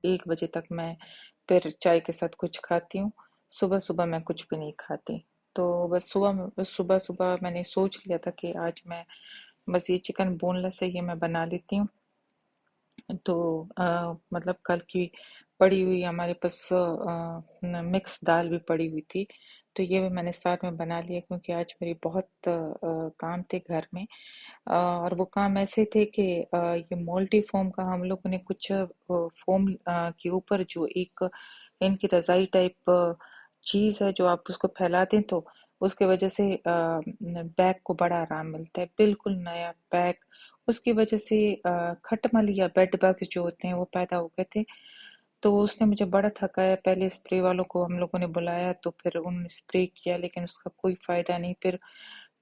1 बजे तक मैं फिर चाय के साथ कुछ खाती हूँ। सुबह सुबह मैं कुछ भी नहीं खाती। तो बस सुबह सुबह मैंने सोच लिया था कि आज मैं बस ये चिकन बोनलेस है, ये मैं बना लेती हूँ। तो मतलब कल की पड़ी हुई हमारे पास मिक्स दाल भी पड़ी हुई थी, तो ये भी मैंने साथ में बना लिया क्योंकि आज मेरी बहुत काम थे घर में। और वो काम ऐसे थे कि ये मोल्टी फोम का हम लोगों ने कुछ फोम के ऊपर जो एक इनकी रजाई टाइप चीज है जो आप उसको फैलाते हैं तो उसकी वजह से बैग को बड़ा आराम मिलता है, बिल्कुल नया बैग। उसकी वजह से खटमल या बेड बग्स जो होते हैं वो पैदा हो गए थे। तो उसने मुझे बड़ा थकाया। पहले स्प्रे वालों को हम लोगों ने बुलाया तो फिर उन्होंने स्प्रे किया लेकिन उसका कोई फायदा नहीं।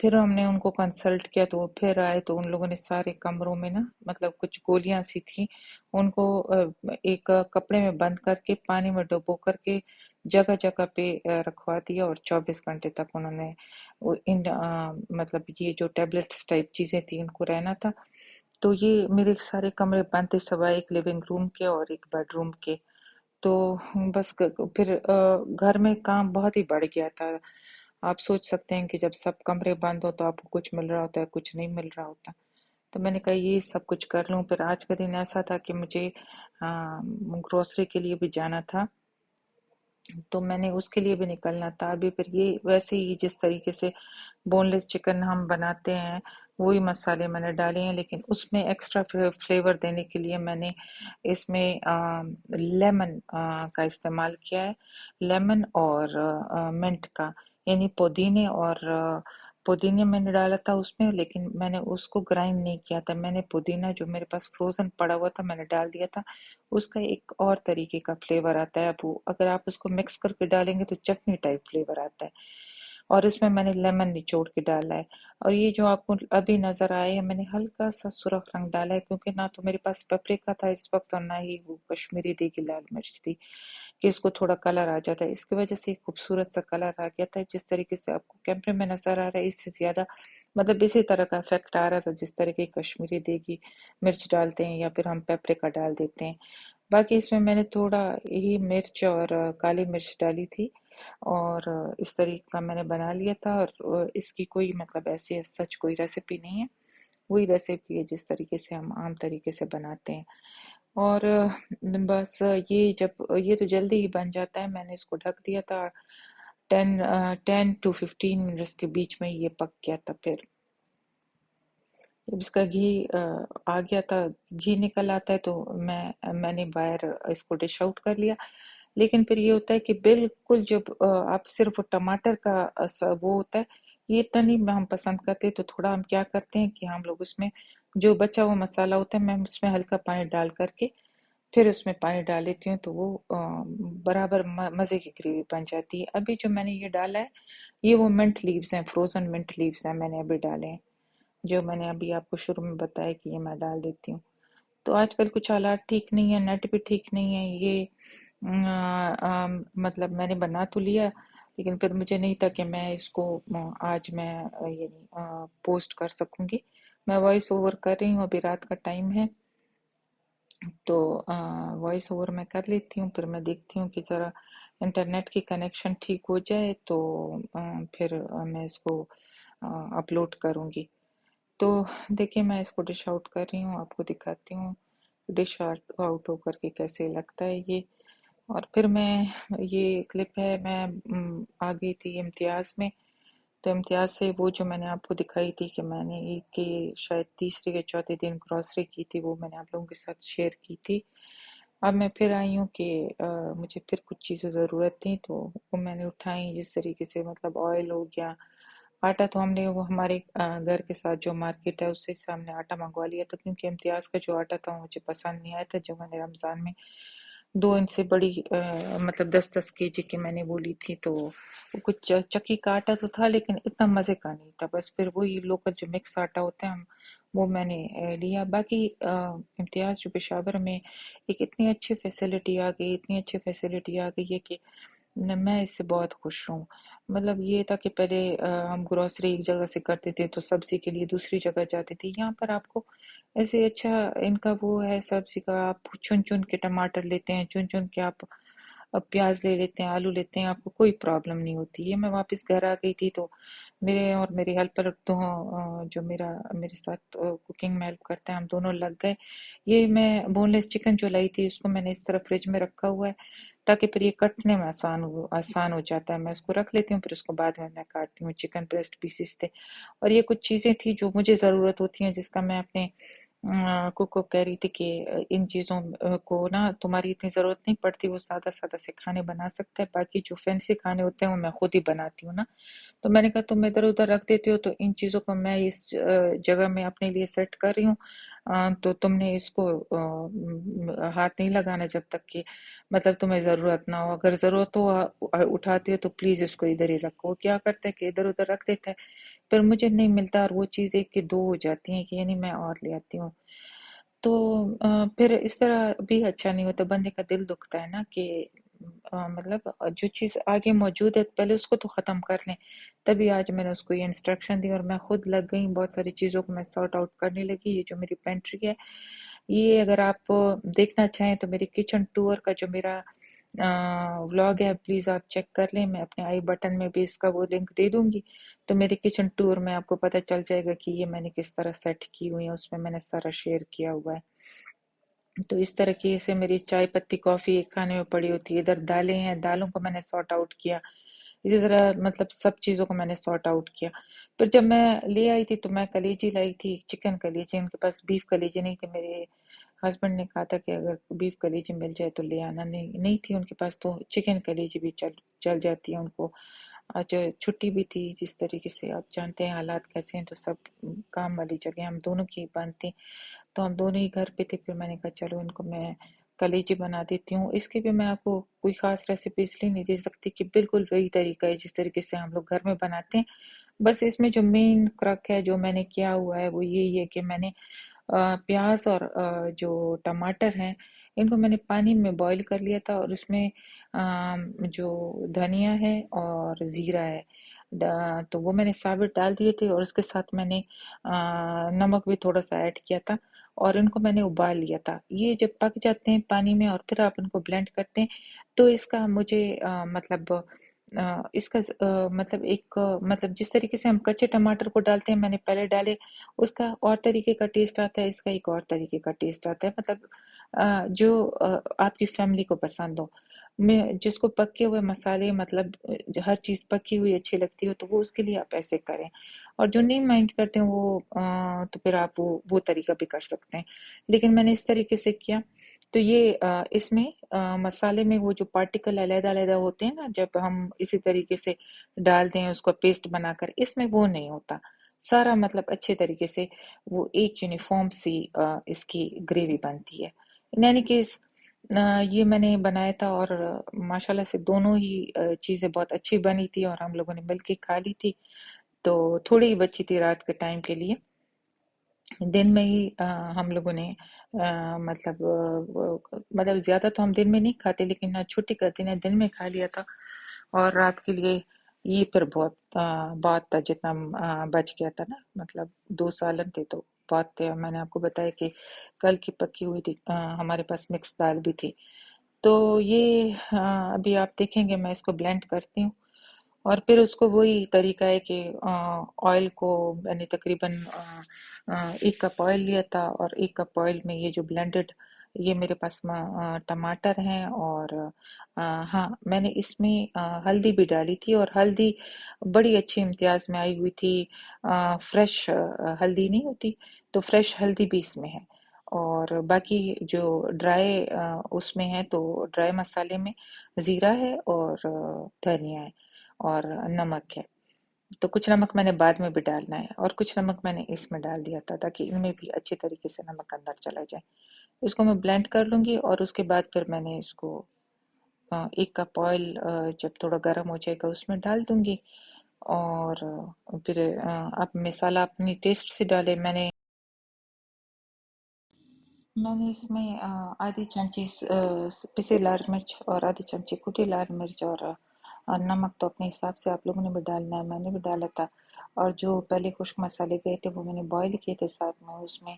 फिर हमने उनको कंसल्ट किया तो वो फिर आए तो उन लोगों ने सारे कमरों में ना मतलब कुछ गोलियां सी थी उनको एक कपड़े में बंद करके पानी में डुबो करके जगह जगह पे रखवा दिया और 24 घंटे तक उन्होंने मतलब ये जो टेबलेट्स टाइप चीजें थी इनको रहना था। तो ये मेरे सारे कमरे बंद थे, सिवाय एक लिविंग रूम के और एक बेडरूम के। तो बस फिर घर में काम बहुत ही बढ़ गया था। आप सोच सकते हैं कि जब सब कमरे बंद हो तो आपको कुछ मिल रहा होता है, कुछ नहीं मिल रहा होता। तो मैंने कहा ये सब कुछ कर लूं। फिर आज का दिन ऐसा था कि मुझे ग्रोसरी के लिए भी जाना था, तो मैंने उसके लिए भी निकलना था। अभी फिर ये वैसे ही जिस तरीके से बोनलेस चिकन हम बनाते हैं वही मसाले मैंने डाले हैं, लेकिन उसमें एक्स्ट्रा फ्लेवर देने के लिए मैंने इसमें लेमन का इस्तेमाल किया है। लेमन और मिंट का, यानी पुदीने और पुदीने मैंने डाला था उसमें, लेकिन मैंने उसको ग्राइंड नहीं किया था। मैंने पुदीना जो मेरे पास फ्रोजन पड़ा हुआ था मैंने डाल दिया था। उसका एक और तरीके का फ्लेवर आता है। अब वो अगर आप उसको मिक्स करके डालेंगे तो चटनी टाइप फ्लेवर आता है। और इसमें मैंने लेमन निचोड़ के डाला है। और ये जो आपको अभी नजर आए है मैंने हल्का सा सुर्ख रंग डाला है क्योंकि ना तो मेरे पास पेपरिका था इस वक्त और ना ही वो कश्मीरी देगी लाल मिर्च थी कि इसको थोड़ा कलर आ जाता है। इसकी वजह से खूबसूरत सा कलर आ गया था। जिस तरीके से आपको कैमरे में नजर आ रहा है इससे ज्यादा मतलब इसी तरह का इफेक्ट आ रहा था जिस तरीके की कश्मीरी देगी मिर्च डालते हैं या फिर हम पेपरिका डाल देते हैं। बाकी इसमें मैंने थोड़ा ही मिर्च और काली मिर्च डाली थी और इस तरीके का मैंने बना लिया था। और इसकी कोई मतलब ऐसे सच कोई रेसिपी नहीं है, वही रेसिपी है जिस तरीके से हम आम तरीके से बनाते हैं। और बस ये जब ये तो जल्दी ही बन जाता है। मैंने इसको ढक दिया था 10 to 15 मिनट्स के बीच में ये पक गया था। फिर जब इसका घी आ गया था, घी निकल आता है तो मैंने बाहर इसको डिश आउट कर लिया। लेकिन फिर ये होता है कि बिल्कुल जब आप सिर्फ टमाटर का वो होता है, ये इतना नहीं हम पसंद करते। तो थोड़ा हम क्या करते हैं कि हम लोग उसमें जो बचा हुआ मसाला होता है मैं उसमें हल्का पानी डाल करके फिर उसमें पानी डाल देती हूँ तो वो बराबर मजे की ग्रेवी बन जाती है। अभी जो मैंने ये डाला है ये वो मिंट लीव्स हैं, फ्रोजन मिंट लीव्स हैं मैंने अभी डाले हैं, जो मैंने अभी आपको शुरू में बताया कि ये मैं डाल देती हूँ। तो आजकल कुछ हालात ठीक नहीं है, नेट भी ठीक नहीं है। ये मतलब मैंने बना तो लिया लेकिन फिर मुझे नहीं था कि मैं इसको आज मैं ये पोस्ट कर सकूंगी। मैं वॉइस ओवर कर रही हूँ, अभी रात का टाइम है तो वॉइस ओवर मैं कर लेती हूँ। फिर मैं देखती हूँ कि जरा इंटरनेट की कनेक्शन ठीक हो जाए तो फिर मैं इसको अपलोड करूँगी। तो देखिए मैं इसको डिश आउट कर रही हूँ, आपको दिखाती हूँ डिश आउट होकर के कैसे लगता है ये। और फिर मैं ये क्लिप है मैं आ गई थी इम्तियाज में। तो इम्तियाज से वो जो मैंने आपको दिखाई थी कि मैंने एक के शायद तीसरे या चौथे दिन ग्रॉसरी की थी वो मैंने आप लोगों के साथ शेयर की थी। अब मैं फिर आई हूँ कि मुझे फिर कुछ चीज़ें ज़रूरत थी तो वो मैंने उठाई। जिस तरीके से मतलब ऑयल हो गया, आटा तो हमने वो हमारे घर के साथ जो मार्केट है उससे से हमने आटा मंगवा लिया था क्योंकि इम्तियाज का जो आटा था वो मुझे पसंद नहीं आया था। जो मैंने रमज़ान में 2 इंच से बड़ी मतलब 10-10 केजी की मैंने वो ली थी तो वो कुछ चक्की का आटा तो था लेकिन इतना मज़े का नहीं था। बस फिर वही लोकल जो मिक्स आटा होता है हम वो मैंने लिया। बाकी इम्तियाज जो पेशावर में एक इतनी अच्छी फैसिलिटी आ गई, इतनी अच्छी फैसिलिटी आ गई है कि मैं इससे बहुत खुश हूँ। मतलब ये था कि पहले हम ग्रोसरी एक जगह से करते थे तो सब्जी के लिए दूसरी जगह जाते थे। यहाँ पर आपको ऐसे अच्छा इनका वो है सब्जी का, आप चुन चुन के टमाटर लेते हैं, चुन चुन के आप प्याज ले लेते हैं, आलू लेते हैं, आपको कोई प्रॉब्लम नहीं होती। ये मैं वापस घर आ गई थी तो मेरे और मेरे हेल्पर तो जो मेरे साथ कुकिंग में हेल्प करते हैं, हम दोनों लग गए। ये मैं बोनलेस चिकन जो लाई थी इसको मैंने इस तरह फ्रिज में रखा हुआ है ताकि फिर ये कटने में आसान हो जाता है। मैं इसको रख लेती हूँ, फिर उसको बाद में मैं काटती हूँ। चिकन ब्रेस्ट पीसेस थे और ये कुछ चीज़ें थी जो मुझे ज़रूरत होती हैं, जिसका मैं अपने कुक को कह रही थी कि इन चीज़ों को ना तुम्हारी इतनी ज़रूरत नहीं पड़ती, वो सादा सादा से खाने बना सकता है, बाकी जो फैंसी खाने होते हैं वो मैं खुद ही बनाती हूँ ना। तो मैंने कहा तुम इधर उधर रख देते हो तो इन चीज़ों को मैं इस जगह में अपने लिए सेट कर रही हूँ। तो तुमने इसको हाथ नहीं लगाना जब तक कि मतलब तुम्हें ज़रूरत ना हो। अगर ज़रूरत हो उठाते हो तो प्लीज़ इसको इधर ही रखो। वो क्या करता है कि इधर उधर रख देता है, फिर मुझे नहीं मिलता और वो चीज़ एक के दो हो जाती हैं कि यानी मैं और ले आती हूँ। तो फिर इस तरह भी अच्छा नहीं होता, बंदे का दिल दुखता है ना कि मतलब जो चीज़ आगे मौजूद है पहले उसको तो ख़त्म कर लें। तभी आज मैंने उसको ये इंस्ट्रक्शन दी और मैं खुद लग गई, बहुत सारी चीज़ों को मैं सॉर्ट आउट करने लगी। ये जो मेरी पेंट्री है, ये अगर आप देखना चाहें तो मेरे किचन टूर का जो मेरा व्लॉग है प्लीज़ आप चेक कर लें। मैं अपने आई बटन में भी इसका वो लिंक दे दूंगी। तो मेरे किचन टूर में आपको पता चल जाएगा कि ये मैंने किस तरह सेट की हुई है, उसमें मैंने सारा शेयर किया हुआ है। तो इस तरीके से मेरी चाय पत्ती कॉफी एक खाने में पड़ी होती है, इधर दालें हैं, दालों को मैंने सॉर्ट आउट किया। इसी तरह मतलब सब चीज़ों को मैंने सॉर्ट आउट किया। फिर जब मैं ले आई थी तो मैं कलेजी लाई थी, चिकन कलेजी। उनके पास बीफ कलेजी नहीं थे। मेरे हस्बैंड ने कहा था कि अगर बीफ कलेजी मिल जाए तो ले आना। नहीं नहीं थी उनके पास, तो चिकन कलेजी भी चल चल जाती है उनको। आज छुट्टी भी थी, जिस तरीके से आप जानते हैं हालात कैसे हैं, तो सब काम वाली जगह हम दोनों की बंद थी। तो हम दोनों ही घर पे थे। फिर मैंने कहा चलो इनको मैं कलेजी बना देती हूँ। इसकी भी मैं आपको कोई खास रेसिपी इसलिए नहीं दे सकती कि बिल्कुल वही तरीका है जिस तरीके से हम लोग घर में बनाते हैं। बस इसमें जो मेन क्रक है जो मैंने किया हुआ है वो यही है कि मैंने प्याज और जो टमाटर हैं इनको मैंने पानी में बॉईल कर लिया था और उसमें जो धनिया है और जीरा है तो वो मैंने साबित डाल दिए थे और उसके साथ मैंने नमक भी थोड़ा सा ऐड किया था और इनको मैंने उबाल लिया था। ये जब पक जाते हैं पानी में और फिर आप इनको ब्लेंड करते हैं तो इसका मुझे मतलब इसका मतलब एक मतलब जिस तरीके से हम कच्चे टमाटर को डालते हैं मैंने पहले डाले, उसका और तरीके का टेस्ट आता है, इसका एक और तरीके का टेस्ट आता है। मतलब जो आपकी फैमिली को पसंद हो। मैं जिसको पके हुए मसाले मतलब हर चीज़ पकी हुई अच्छी लगती हो तो वो उसके लिए आप ऐसे करें। और जो नहीं माइंड करते हैं वो तो फिर आप वो तरीका भी कर सकते हैं। लेकिन मैंने इस तरीके से किया तो ये इसमें मसाले में वो जो पार्टिकल अलग-अलग होते हैं ना जब हम इसी तरीके से डालते हैं उसको पेस्ट बनाकर, इसमें वो नहीं होता। सारा मतलब अच्छे तरीके से वो एक यूनिफॉर्म सी इसकी ग्रेवी बनती है। इन एनी केस ये मैंने बनाया था और माशाल्लाह से दोनों ही चीज़ें बहुत अच्छी बनी थी और हम लोगों ने मिलके खा ली थी। तो थोड़ी ही बची थी रात के टाइम के लिए। दिन में ही हम लोगों ने मतलब मतलब ज्यादा तो हम दिन में नहीं खाते लेकिन छुट्टी का दिन है दिन में खा लिया था और रात के लिए ये फिर बहुत बहुत था जितना बच गया था ना मतलब 2 सालन थे तो बहुत थे। मैंने आपको बताया कि कल की पकी हुई थी हमारे पास मिक्स दाल भी थी। तो ये अभी आप देखेंगे मैं इसको ब्लेंड करती हूँ और फिर उसको वही तरीका है कि ऑयल को मैंने तकरीबन 1 कप ऑयल लिया था और 1 कप ऑयल में ये जो ब्लेंडेड ये मेरे पास टमाटर हैं और हाँ मैंने इसमें हल्दी भी डाली थी और हल्दी बड़ी अच्छी इम्तियाज में आई हुई थी। फ्रेश हल्दी नहीं होती तो फ्रेश हल्दी भी इसमें है और बाकी जो ड्राई उसमें है तो ड्राई मसाले में जीरा है और धनिया है और नमक है। तो कुछ नमक मैंने बाद में भी डालना है और कुछ नमक मैंने इसमें डाल दिया था ताकि इनमें भी अच्छी तरीके से नमक अंदर चला जाए। इसको मैं ब्लेंड कर लूंगी और उसके बाद फिर मैंने इसको 1 कप ऑयल जब थोड़ा गर्म हो जाएगा उसमें डाल दूंगी और फिर आप मसाला अपनी टेस्ट से डालें। मैंने मैंने इसमें आधी चमची पिसी लाल मिर्च और आधी चमची कुटी लाल मिर्च और नमक तो अपने हिसाब से आप लोगों ने भी डालना है, मैंने भी डाला था। और जो पहले खुश्क मसाले गए थे वो मैंने बॉईल किए थे, साथ में उसमें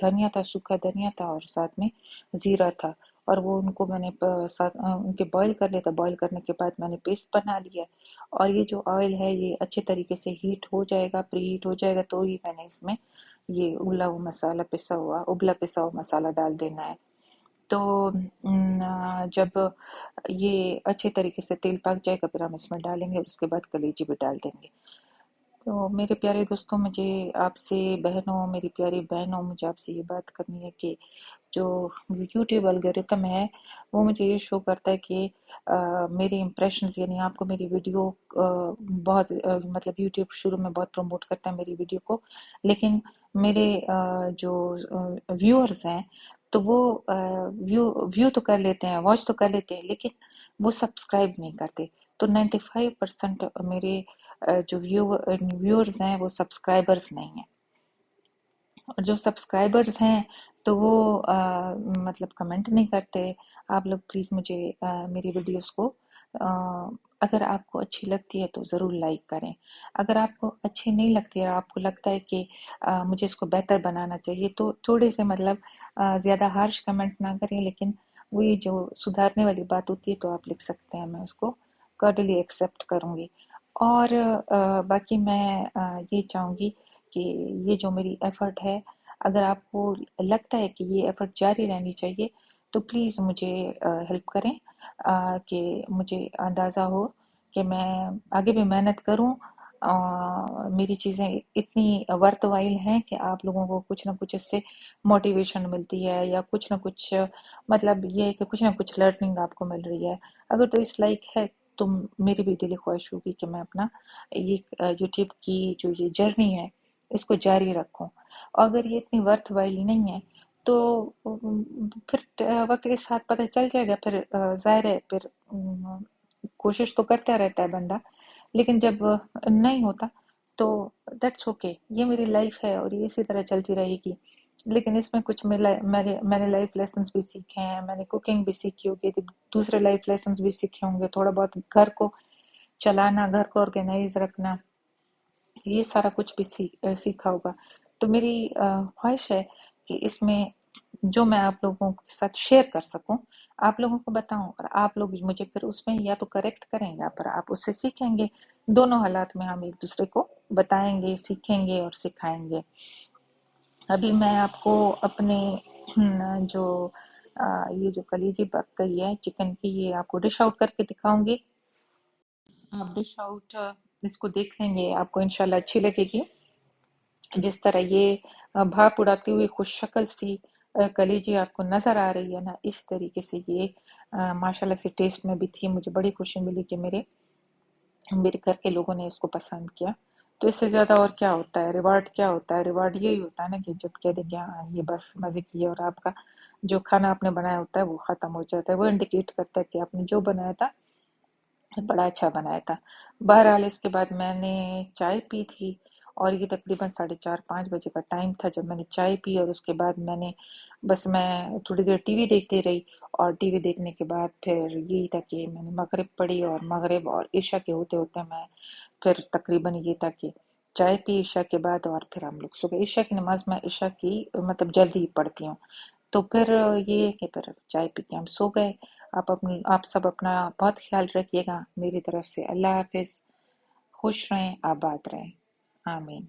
धनिया था, सूखा धनिया था और साथ में ज़ीरा था। और वो उनको मैंने उनके बॉईल कर लिया था। बॉईल करने के बाद मैंने पेस्ट बना लिया। और ये जो ऑयल है ये अच्छे तरीके से हीट हो जाएगा, प्री हीट हो जाएगा, तो ही मैंने इसमें ये उबला पिसा हुआ मसाला डाल देना है। तो जब ये अच्छे तरीके से तेल पक जाएगा फिर हम इसमें डालेंगे और उसके बाद कलेजी भी डाल देंगे। तो मेरे प्यारे दोस्तों, मुझे आपसे बहनों, मेरी प्यारी बहनों, मुझे आपसे ये बात करनी है कि जो यूट्यूब एल्गोरिथम है वो मुझे ये शो करता है कि मेरे इम्प्रेशंस, यानी आपको मेरी वीडियो बहुत मतलब यूट्यूब शुरू में बहुत प्रमोट करता है मेरी वीडियो को, लेकिन मेरे जो व्यूअर्स हैं तो वो व्यू व्यू तो कर लेते हैं, वॉच तो कर लेते हैं, लेकिन वो सब्सक्राइब नहीं करते। तो 95% मेरे जो व्यूअर्स हैं वो सब्सक्राइबर्स नहीं हैं। और जो सब्सक्राइबर्स हैं तो वो मतलब कमेंट नहीं करते। आप लोग प्लीज़ मुझे मेरी वीडियोस को अगर आपको अच्छी लगती है तो ज़रूर लाइक करें। अगर आपको अच्छी नहीं लगती है और आपको लगता है कि मुझे इसको बेहतर बनाना चाहिए तो थोड़े से मतलब ज़्यादा हार्श कमेंट ना करें, लेकिन वही जो सुधारने वाली बात होती है तो आप लिख सकते हैं, मैं उसको कार्डियली एक्सेप्ट करूँगी। और बाकी मैं ये चाहूँगी कि ये जो मेरी एफर्ट है, अगर आपको लगता है कि ये एफर्ट जारी रहनी चाहिए तो प्लीज़ मुझे हेल्प करें, कि मुझे अंदाज़ा हो कि मैं आगे भी मेहनत करूं। मेरी चीज़ें इतनी वर्थवाइल हैं कि आप लोगों को कुछ ना कुछ इससे मोटिवेशन मिलती है या कुछ ना कुछ मतलब ये है कि कुछ ना कुछ लर्निंग आपको मिल रही है। अगर तो इस लाइक है तो मेरी भी दिली ख्वाहिश होगी कि मैं अपना ये यूट्यूब की जो ये जर्नी है इसको जारी रखूं। अगर ये इतनी वर्थवाइल नहीं है तो फिर वक्त के साथ पता चल जाएगा। फिर जाहिर है फिर कोशिश तो करता रहता है बंदा, लेकिन जब नहीं होता तो दैट्स ओके। ये मेरी लाइफ है और ये इसी तरह चलती रहेगी। लेकिन इसमें कुछ मैंने लाइफ लेसन्स भी सीखे हैं, मैंने कुकिंग भी सीखी होगी, तो दूसरे लाइफ लेसन्स भी सीखे होंगे, थोड़ा बहुत घर को चलाना, घर को ऑर्गेनाइज रखना, ये सारा कुछ भी सीखा होगा। तो मेरी ख्वाहिश है कि इसमें जो मैं आप लोगों के साथ शेयर कर सकूं, आप लोगों को बताऊं और आप लोग मुझे फिर उसमें या तो करेक्ट करें या फिर आप उससे सीखेंगे। दोनों हालात में हम एक दूसरे को बताएंगे, सीखेंगे और सिखाएंगे। अभी मैं आपको अपने जो ये जो कलीजी पक गई है चिकन की, ये आपको डिश आउट करके दिखाऊंगी। आप डिश आउट इसको देख लेंगे, आपको इंशाल्लाह अच्छी लगेगी। जिस तरह ये भाप उड़ाती हुई खुश शक्ल सी कलीजी आपको नजर आ रही है ना, इस तरीके से ये माशाल्लाह से टेस्ट में भी थी। मुझे बड़ी खुशी मिली कि मेरे घर के लोगों ने इसको पसंद किया। तो इससे ज्यादा और क्या होता है, रिवार्ड क्या होता है? रिवार्ड यही होता है ना कि जब कह दे कि हाँ ये बस मजे की है और आपका जो खाना आपने बनाया होता है वो खत्म हो जाता है, वो इंडिकेट करता है कि आपने जो बनाया था बड़ा अच्छा बनाया था। बहरहाल इसके बाद मैंने चाय पी थी और ये तकरीबन 4:30-5 बजे का टाइम था जब मैंने चाय पी। और उसके बाद मैं थोड़ी देर टीवी देखती रही। और टीवी देखने के बाद फिर यही था कि मैंने मगरिब पढ़ी और मगरिब और इशा के होते होते मैं फिर तकरीबन ये था कि चाय पी इशा के बाद और फिर हम लोग सुबह इशा की नमाज मैं इशा की मतलब जल्दी ही पढ़ती हूँ। तो फिर ये है कि फिर चाय पी के हम सो गए। आप सब अपना बहुत ख्याल रखिएगा। मेरी तरफ से अल्लाह हाफिज। खुश रहें, आबाद रहें। आमीन।